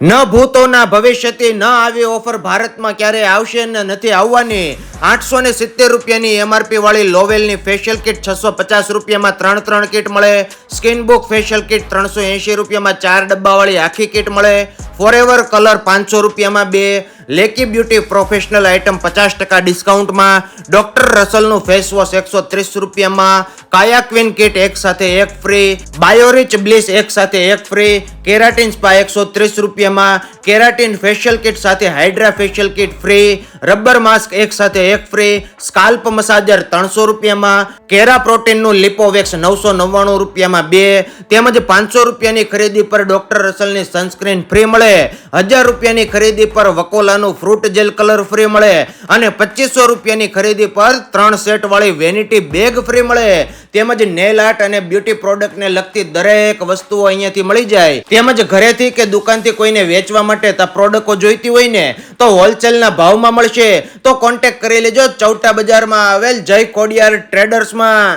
ન ભૂતોના ભવિષ્યથી ન આવી ઓફર ભારતમાં ક્યારે આવશે ને નથી આવવાની. 870 રૂપિયાની એમઆરપી વાળી લોવેલની ફેશિયલ કિટ 650 રૂપિયામાં 3 કિટ મળે. સ્કિન બુક ફેશિયલ કિટ 380 રૂપિયામાં 4 ડબ્બાવાળી આખી કિટ મળે. ફોરેવર કલર 500 રૂપિયામાં 2. લેકી બ્યુટી પ્રોફેશનલ આઇટમ 50% ડિસ્કાઉન્ટમાં. ડોક્ટર રસલનું ફેસ વોશ 130 રૂપિયામાં. કાયા ક્વીન કિટ એક સાથે એક ફ્રી. બાયોરિચ બ્લીસ એક સાથે એક ફ્રી. કેરાટીન સ્પા 130 રૂપિયામાં. કેરાટીન ફેશિયલ કિટ સાથે Hydra facial kit free. Rubber mask એક સાથે એક ફ્રી. સ્કાલ્પ મસાજર 300 રૂપિયામાં. કેરા પ્રોટીનનું લિપોવેક્સ 999 રૂપિયામાં 2. તેમજ 500 રૂપિયાની ખરીદી પર ડોક્ટર રસલની સનસ્ક્રીન ફ્રી મળે. 1000 રૂપિયાની ખરીદી પર વકોલાનું ફ્રૂટ જેલ કલર ફ્રી મળે. અને 2500 રૂપિયાની ખરીદી પર 3 સેટ વાળી વેનિટી બેગ ફ્રી મળે. તેમજ નેલ આર્ટ અને બ્યુટી પ્રોડક્ટને લગતી દરેક વસ્તુઓ અહીંયાથી મળી જાય. તેમજ ઘરેથી કે દુકાનથી કોઈને વેચવા માટે પ્રોડક્ટો જોઈતી હોય ને તો હોલસેલના ભાવમાં મળશે. તો કોન્ટેક્ટ કરી લેજો ચૌટા બજારમાં આવેલ જય ખોડિયાર ટ્રેડર્સમાં.